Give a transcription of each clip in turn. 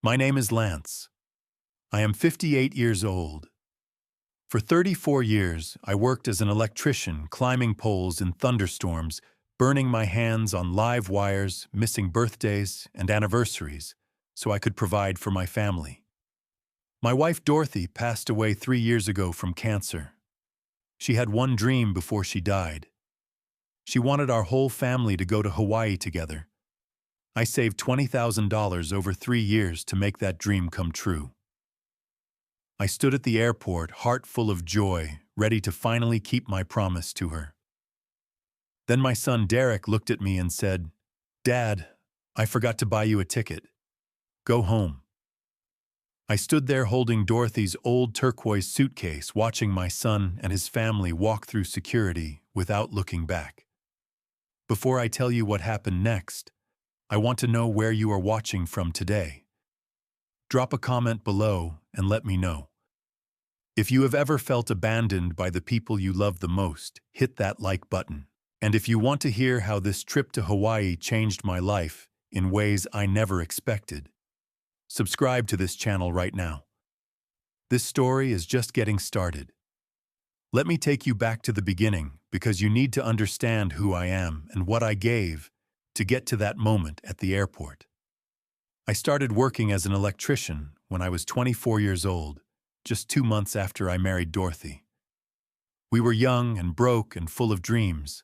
My name is Lance. I am 58 years old. For 34 years, I worked as an electrician climbing poles in thunderstorms, burning my hands on live wires, missing birthdays and anniversaries, so I could provide for my family. My wife Dorothy passed away 3 years ago from cancer. She had one dream before she died. She wanted our whole family to go to Hawaii together. I saved $20,000 over 3 years to make that dream come true. I stood at the airport, heart full of joy, ready to finally keep my promise to her. Then my son Derek looked at me and said, "Dad, I forgot to buy you a ticket. Go home." I stood there holding Dorothy's old turquoise suitcase, watching my son and his family walk through security without looking back. Before I tell you what happened next, I want to know where you are watching from today. Drop a comment below and let me know. If you have ever felt abandoned by the people you love the most, hit that like button. And if you want to hear how this trip to Hawaii changed my life in ways I never expected, subscribe to this channel right now. This story is just getting started. Let me take you back to the beginning because you need to understand who I am and what I gave to get to that moment at the airport. I started working as an electrician when I was 24 years old, just 2 months after I married Dorothy. We were young and broke and full of dreams.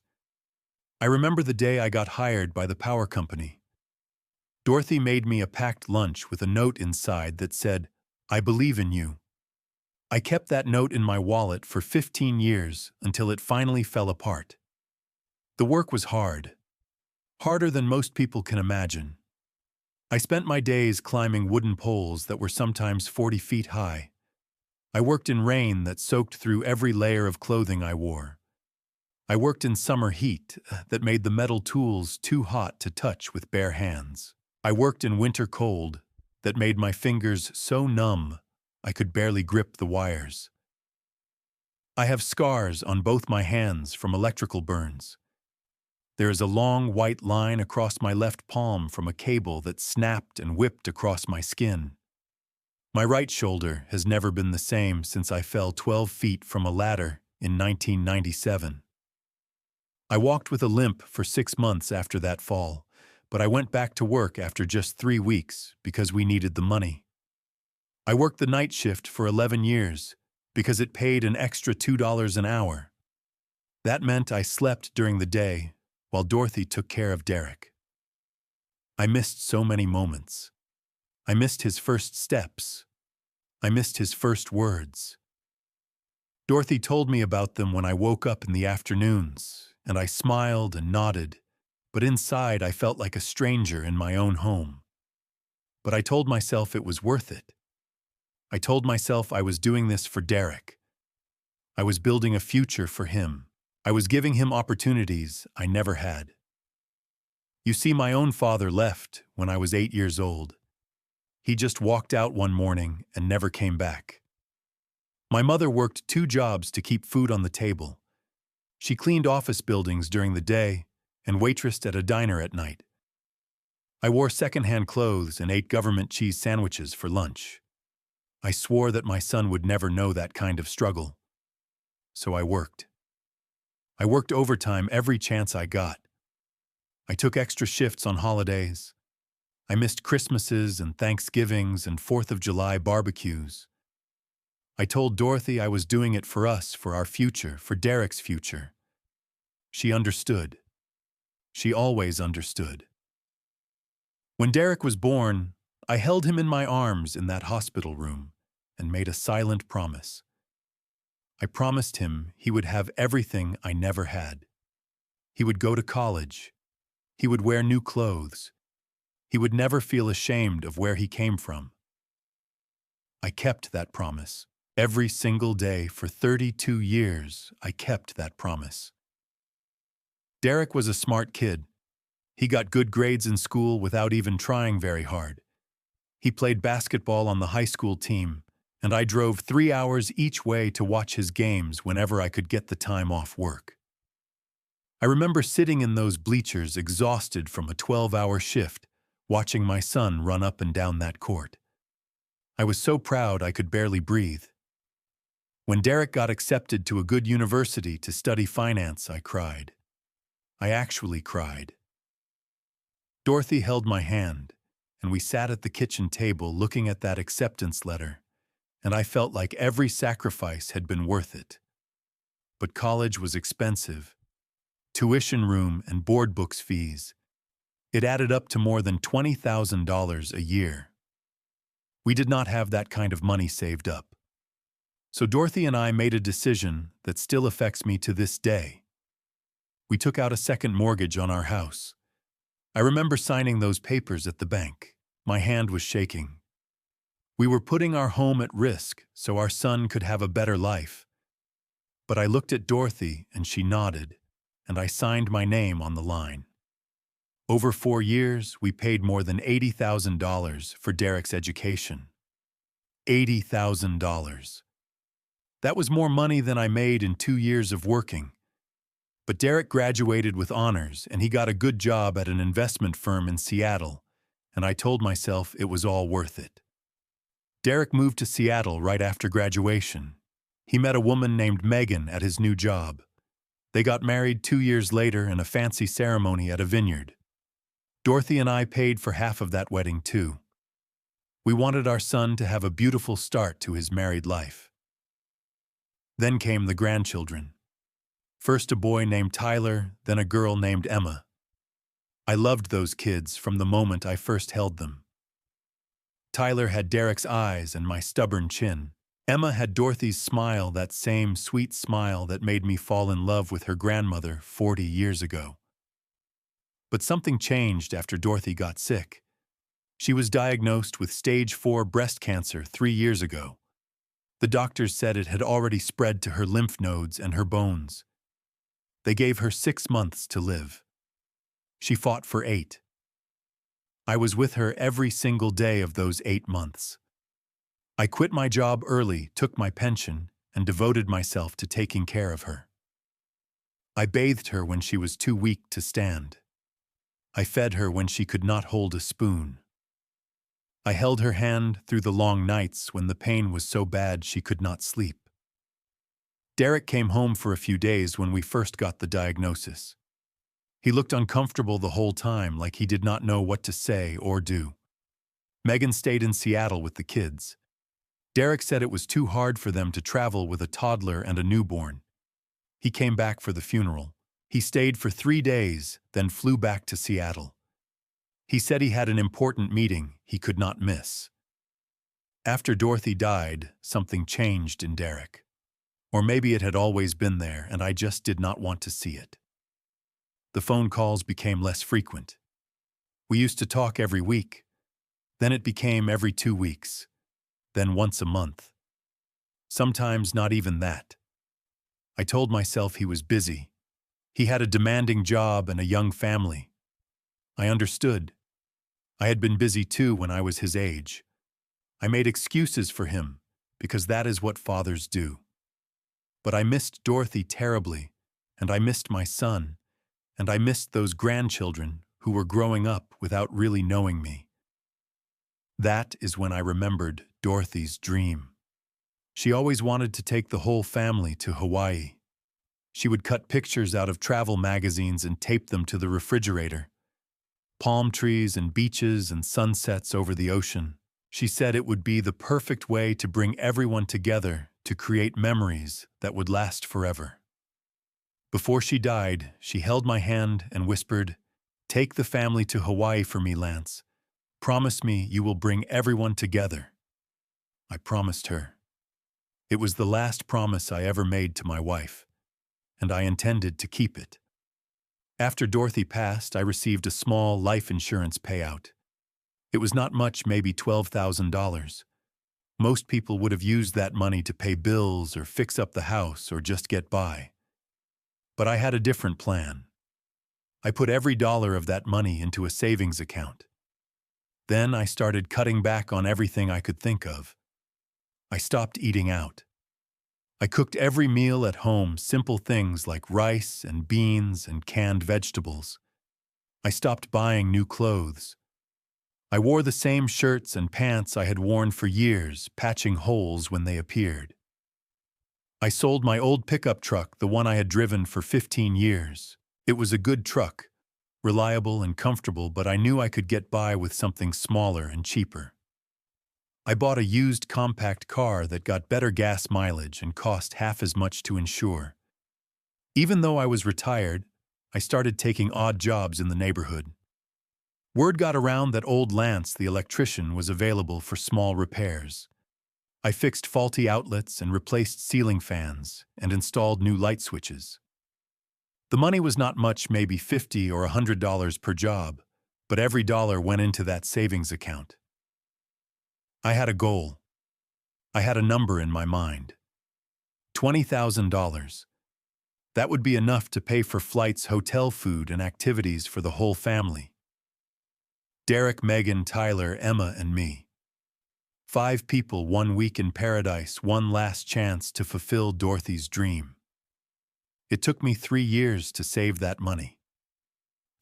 I remember the day I got hired by the power company. Dorothy made me a packed lunch with a note inside that said, "I believe in you." I kept that note in my wallet for 15 years until it finally fell apart. The work was hard, harder than most people can imagine. I spent my days climbing wooden poles that were sometimes 40 feet high. I worked in rain that soaked through every layer of clothing I wore. I worked in summer heat that made the metal tools too hot to touch with bare hands. I worked in winter cold that made my fingers so numb I could barely grip the wires. I have scars on both my hands from electrical burns. There is a long white line across my left palm from a cable that snapped and whipped across my skin. My right shoulder has never been the same since I fell 12 feet from a ladder in 1997. I walked with a limp for 6 months after that fall, but I went back to work after just 3 weeks because we needed the money. I worked the night shift for 11 years because it paid an extra $2 an hour. That meant I slept during the day while Dorothy took care of Derek. I missed so many moments. I missed his first steps. I missed his first words. Dorothy told me about them when I woke up in the afternoons, and I smiled and nodded, but inside I felt like a stranger in my own home. But I told myself it was worth it. I told myself I was doing this for Derek. I was building a future for him. I was giving him opportunities I never had. You see, my own father left when I was 8 years old. He just walked out one morning and never came back. My mother worked 2 jobs to keep food on the table. She cleaned office buildings during the day and waitressed at a diner at night. I wore secondhand clothes and ate government cheese sandwiches for lunch. I swore that my son would never know that kind of struggle. So I worked. I worked overtime every chance I got. I took extra shifts on holidays. I missed Christmases and Thanksgivings and 4th of July barbecues. I told Dorothy I was doing it for us, for our future, for Derek's future. She understood. She always understood. When Derek was born, I held him in my arms in that hospital room and made a silent promise. I promised him he would have everything I never had. He would go to college. He would wear new clothes. He would never feel ashamed of where he came from. I kept that promise. Every single day for 32 years, I kept that promise. Derek was a smart kid. He got good grades in school without even trying very hard. He played basketball on the high school team, and I drove 3 hours each way to watch his games whenever I could get the time off work. I remember sitting in those bleachers exhausted from a 12-hour shift, watching my son run up and down that court. I was so proud I could barely breathe. When Derek got accepted to a good university to study finance, I cried. I actually cried. Dorothy held my hand, and we sat at the kitchen table looking at that acceptance letter, and I felt like every sacrifice had been worth it. But college was expensive. Tuition room and board books fees. It added up to more than $20,000 a year. We did not have that kind of money saved up. So Dorothy and I made a decision that still affects me to this day. We took out a second mortgage on our house. I remember signing those papers at the bank. My hand was shaking. We were putting our home at risk so our son could have a better life. But I looked at Dorothy and she nodded, and I signed my name on the line. Over 4 years, we paid more than $80,000 for Derek's education. $80,000. That was more money than I made in 2 years of working. But Derek graduated with honors and he got a good job at an investment firm in Seattle, and I told myself it was all worth it. Derek moved to Seattle right after graduation. He met a woman named Megan at his new job. They got married 2 years later in a fancy ceremony at a vineyard. Dorothy and I paid for half of that wedding too. We wanted our son to have a beautiful start to his married life. Then came the grandchildren. First a boy named Tyler, then a girl named Emma. I loved those kids from the moment I first held them. Tyler had Derek's eyes and my stubborn chin. Emma had Dorothy's smile, that same sweet smile that made me fall in love with her grandmother 40 years ago. But something changed after Dorothy got sick. She was diagnosed with stage 4 breast cancer 3 years ago. The doctors said it had already spread to her lymph nodes and her bones. They gave her 6 months to live. She fought for 8. I was with her every single day of those 8 months. I quit my job early, took my pension, and devoted myself to taking care of her. I bathed her when she was too weak to stand. I fed her when she could not hold a spoon. I held her hand through the long nights when the pain was so bad she could not sleep. Derek came home for a few days when we first got the diagnosis. He looked uncomfortable the whole time, like he did not know what to say or do. Megan stayed in Seattle with the kids. Derek said it was too hard for them to travel with a toddler and a newborn. He came back for the funeral. He stayed for 3 days, then flew back to Seattle. He said he had an important meeting he could not miss. After Dorothy died, something changed in Derek. Or maybe it had always been there and I just did not want to see it. The phone calls became less frequent. We used to talk every week. Then it became every 2 weeks. Then once a month. Sometimes not even that. I told myself he was busy. He had a demanding job and a young family. I understood. I had been busy too when I was his age. I made excuses for him, because that is what fathers do. But I missed Dorothy terribly, and I missed my son, and I missed those grandchildren who were growing up without really knowing me. That is when I remembered Dorothy's dream. She always wanted to take the whole family to Hawaii. She would cut pictures out of travel magazines and tape them to the refrigerator. Palm trees and beaches and sunsets over the ocean. She said it would be the perfect way to bring everyone together to create memories that would last forever. Before she died, she held my hand and whispered, "Take the family to Hawaii for me, Lance. Promise me you will bring everyone together." I promised her. It was the last promise I ever made to my wife, and I intended to keep it. After Dorothy passed, I received a small life insurance payout. It was not much, maybe $12,000. Most people would have used that money to pay bills or fix up the house or just get by. But I had a different plan. I put every dollar of that money into a savings account. Then I started cutting back on everything I could think of. I stopped eating out. I cooked every meal at home, simple things like rice and beans and canned vegetables. I stopped buying new clothes. I wore the same shirts and pants I had worn for years, patching holes when they appeared. I sold my old pickup truck, the one I had driven for 15 years. It was a good truck, reliable and comfortable, but I knew I could get by with something smaller and cheaper. I bought a used compact car that got better gas mileage and cost half as much to insure. Even though I was retired, I started taking odd jobs in the neighborhood. Word got around that old Lance, the electrician, was available for small repairs. I fixed faulty outlets and replaced ceiling fans and installed new light switches. The money was not much, maybe $50 or $100 per job, but every dollar went into that savings account. I had a goal. I had a number in my mind. $20,000. That would be enough to pay for flights, hotel food, and activities for the whole family. Derek, Megan, Tyler, Emma, and me. 5 people, 1 week in paradise, one last chance to fulfill Dorothy's dream. It took me 3 years to save that money.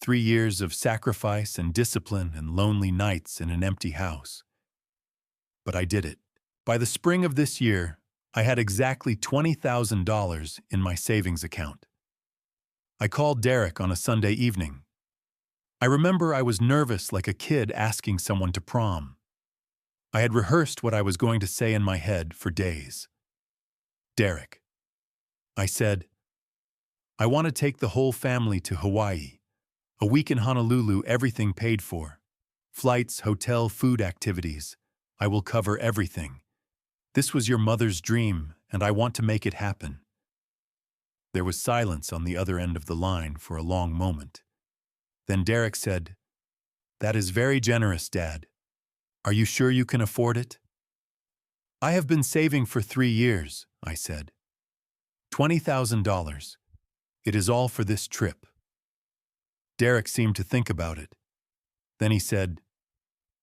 3 years of sacrifice and discipline and lonely nights in an empty house. But I did it. By the spring of this year, I had exactly $20,000 in my savings account. I called Derek on a Sunday evening. I remember I was nervous like a kid asking someone to prom. I had rehearsed what I was going to say in my head for days. Derek, I said, I want to take the whole family to Hawaii. A week in Honolulu, everything paid for. Flights, hotel, food, activities. I will cover everything. This was your mother's dream, and I want to make it happen. There was silence on the other end of the line for a long moment. Then Derek said, That is very generous, Dad. Are you sure you can afford it? I have been saving for 3 years, I said. $20,000. It is all for this trip. Derek seemed to think about it. Then he said,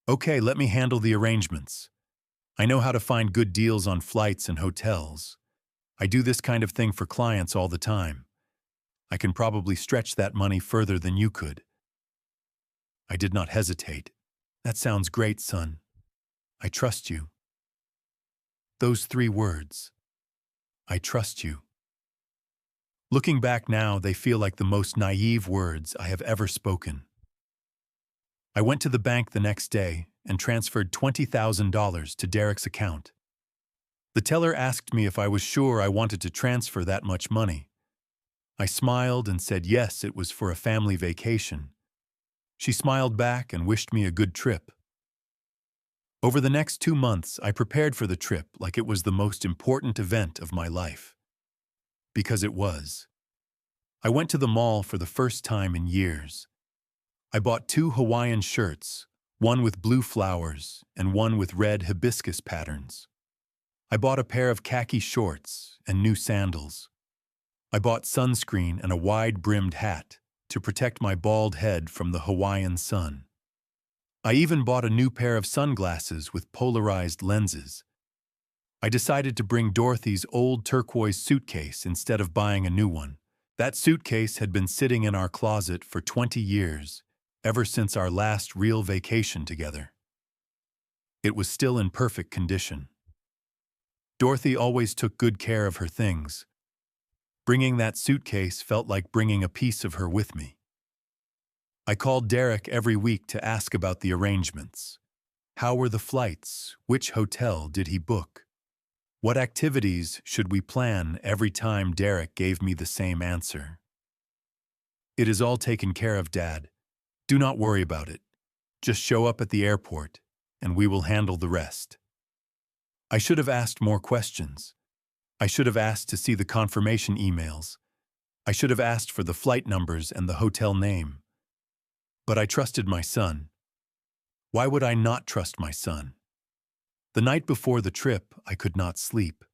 Okay, let me handle the arrangements. I know how to find good deals on flights and hotels. I do this kind of thing for clients all the time. I can probably stretch that money further than you could. I did not hesitate. That sounds great, son. I trust you. Those 3 words. I trust you. Looking back now, they feel like the most naive words I have ever spoken. I went to the bank the next day and transferred $20,000 to Derek's account. The teller asked me if I was sure I wanted to transfer that much money. I smiled and said yes, it was for a family vacation. She smiled back and wished me a good trip. Over the next 2 months, I prepared for the trip like it was the most important event of my life. Because it was. I went to the mall for the first time in years. I bought 2 Hawaiian shirts, one with blue flowers and one with red hibiscus patterns. I bought a pair of khaki shorts and new sandals. I bought sunscreen and a wide-brimmed hat to protect my bald head from the Hawaiian sun. I even bought a new pair of sunglasses with polarized lenses. I decided to bring Dorothy's old turquoise suitcase instead of buying a new one. That suitcase had been sitting in our closet for 20 years, ever since our last real vacation together. It was still in perfect condition. Dorothy always took good care of her things. Bringing that suitcase felt like bringing a piece of her with me. I called Derek every week to ask about the arrangements. How were the flights? Which hotel did he book? What activities should we plan? Every time Derek gave me the same answer. It is all taken care of, Dad. Do not worry about it. Just show up at the airport, and we will handle the rest. I should have asked more questions. I should have asked to see the confirmation emails. I should have asked for the flight numbers and the hotel name. But I trusted my son. Why would I not trust my son? The night before the trip, I could not sleep.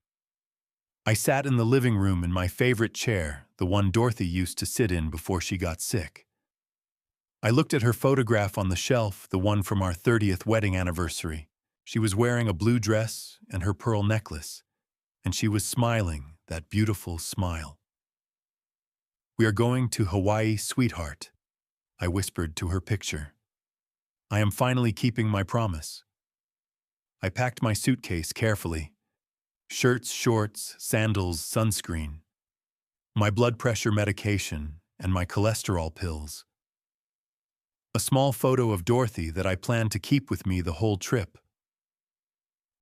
I sat in the living room in my favorite chair, the one Dorothy used to sit in before she got sick. I looked at her photograph on the shelf, the one from our 30th wedding anniversary. She was wearing a blue dress and her pearl necklace, and she was smiling, that beautiful smile. We are going to Hawaii, sweetheart, I whispered to her picture. I am finally keeping my promise. I packed my suitcase carefully. Shirts, shorts, sandals, sunscreen, my blood pressure medication, and my cholesterol pills. A small photo of Dorothy that I plan to keep with me the whole trip.